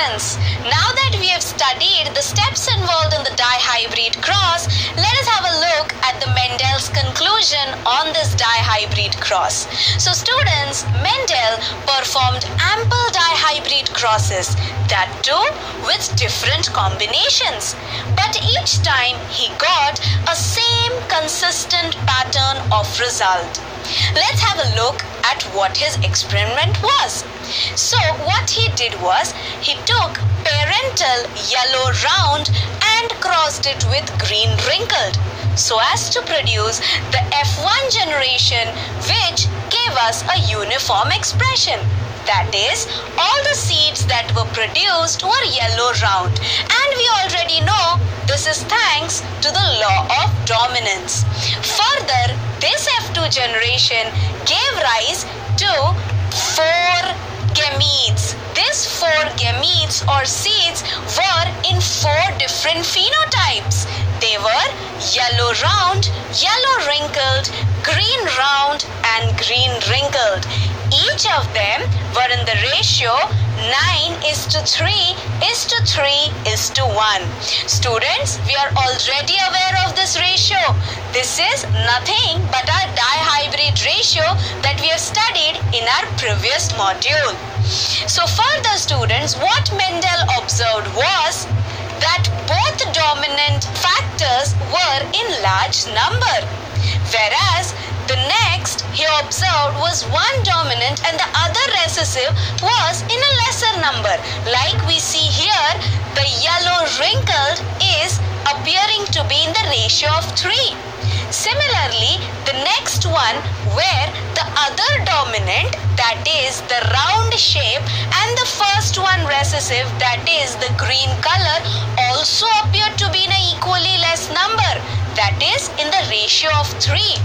students, now that we have studied the steps involved in the dihybrid cross, let us have a look at the Mendel's conclusion on this dihybrid cross. So students, Mendel performed ample dihybrid crosses, that too with different combinations. But each time he got a same consistent pattern of result. Let's have a look at what his experiment was. So what he did was, he took parental yellow round and crossed it with green wrinkled, so as to produce the F1 generation, which gave us a uniform expression. That is, all the seeds that were produced were yellow round, and we already know this is thanks to the law of dominance. Further, this F2 generation gave rise to 4 gametes. These 4 gametes or seeds were in 4 different phenotypes. They were yellow round, yellow wrinkled, green round, and green wrinkled. Each of them were in the ratio 9:3:3:1. Students, we are already aware of this ratio. This is nothing but our dihybrid ratio that we have studied in our previous module. So further students, what Mendel observed was that both dominant factors were in large number, whereas the next he observed was one dominant and the other recessive was in a lesser number. Like we see here, the yellow wrinkled is appearing to be in the ratio of 3. Similarly, the next one where the other dominant, that is the round shape, and the first one recessive, that is the green color, also appeared to be in an equally less number, that is in the ratio of 3,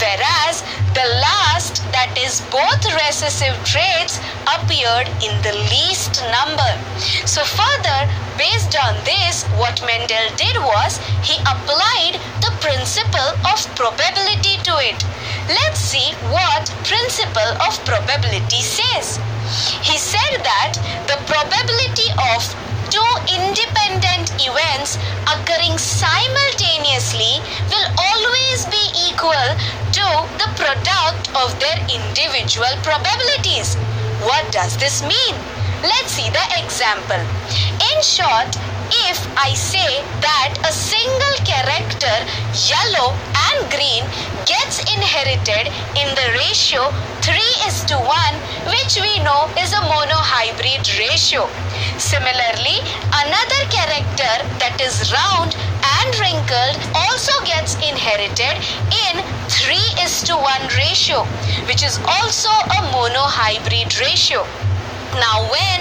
whereas the last, that is both recessive traits, appeared in the least number. So further, based on this, what Mendel did was, he applied the principle of probability to it. Let's see what principle of probability says. He said that the probability of 2 independent events occurring simultaneously will always be equal to the product of their individual probabilities. What does this mean? Let's see the example. In short, if I say that a single character, yellow and green, gets inherited in the ratio 3:1, which we know is a monohybrid ratio. Similarly, another character that is round and wrinkled also gets inherited in 3:1 ratio, which is also a monohybrid ratio. Now, when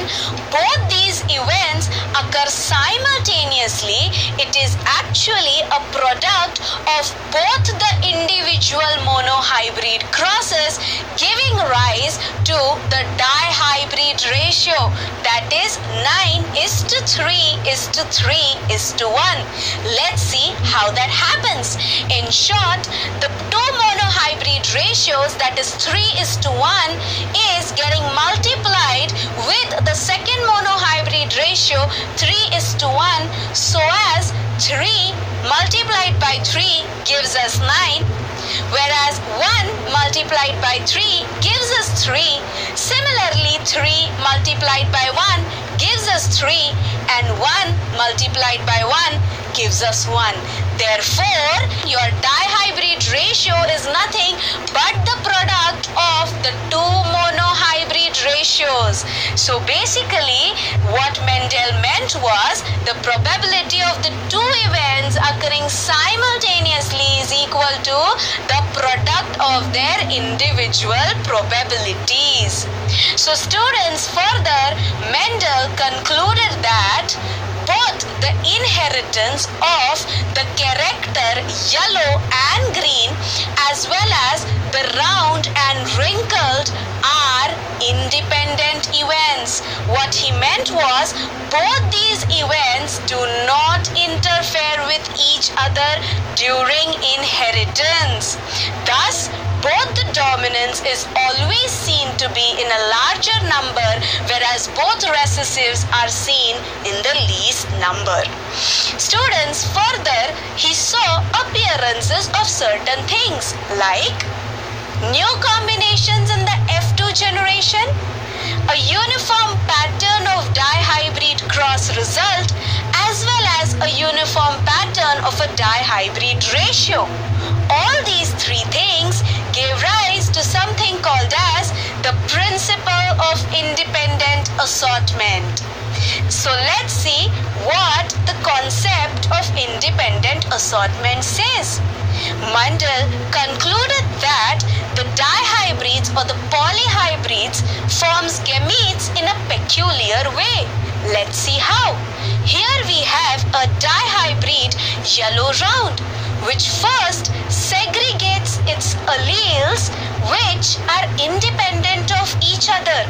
both these events occur simultaneously, it is actually a product of both the individual monohybrid crosses, giving rise to the dihybrid ratio, that is 9:3:3:1. Let's see how that happens. In short, the 2 monohybrid ratios, that is 3:1, is getting multiplied with the second monohybrid ratio 3:1, so as 3 multiplied by 3 gives us 9, whereas 1 multiplied by 3 gives us 3. Similarly, 3 multiplied by 1 gives us 3, and 1 multiplied by 1 gives us 1. Therefore, your dihybrid ratio is nothing but the product of the 2 monohybrid ratios. So basically, what Mendel meant was, the probability of the 2 events occurring simultaneously is equal to the product of their individual probabilities. So students, further, Mendel concluded that both the inheritance of the character yellow and green, as well as the round and wrinkled, are independent events. What he meant was, both these events do not interfere with each other during inheritance. Thus, both the dominance is always seen to be in a larger number, whereas both recessives are seen in the least number. Students, further, he saw appearances of certain things like new combinations in the F2 generation, a uniform pattern of dihybrid cross result, as well as a uniform pattern of a dihybrid ratio. All these three things gave rise to something called as the principle of independent assortment. So let's see what the concept of independent assortment says. Mundell concluded that the dihybrids or the polyhybrids forms gametes in a peculiar way. Let's see how. Here we have a dihybrid yellow round, which first segregates its alleles which are independent of each other.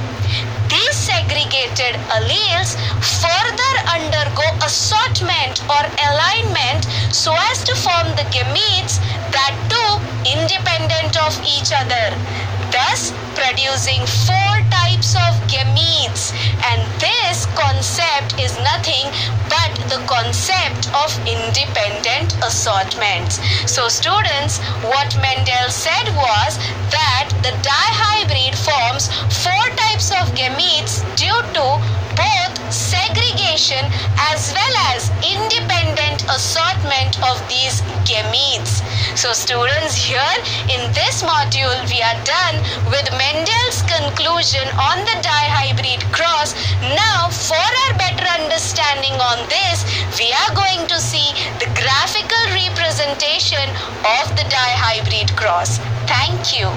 These segregated alleles further undergo assortment or alignment so as to form the gametes, that too independent of each other, thus producing 4 types of gametes. And this concept is nothing but the concept of independent assortments. So students, what Mendel said was that the dihybrid forms 4 types of gametes due to both segregation as well as independent assortment of these gametes. So students, here in this module we are done with Mendel's conclusion on the dihybrid cross. Now for our better understanding on this, we are going to see the graphical representation of the dihybrid cross. Thank you.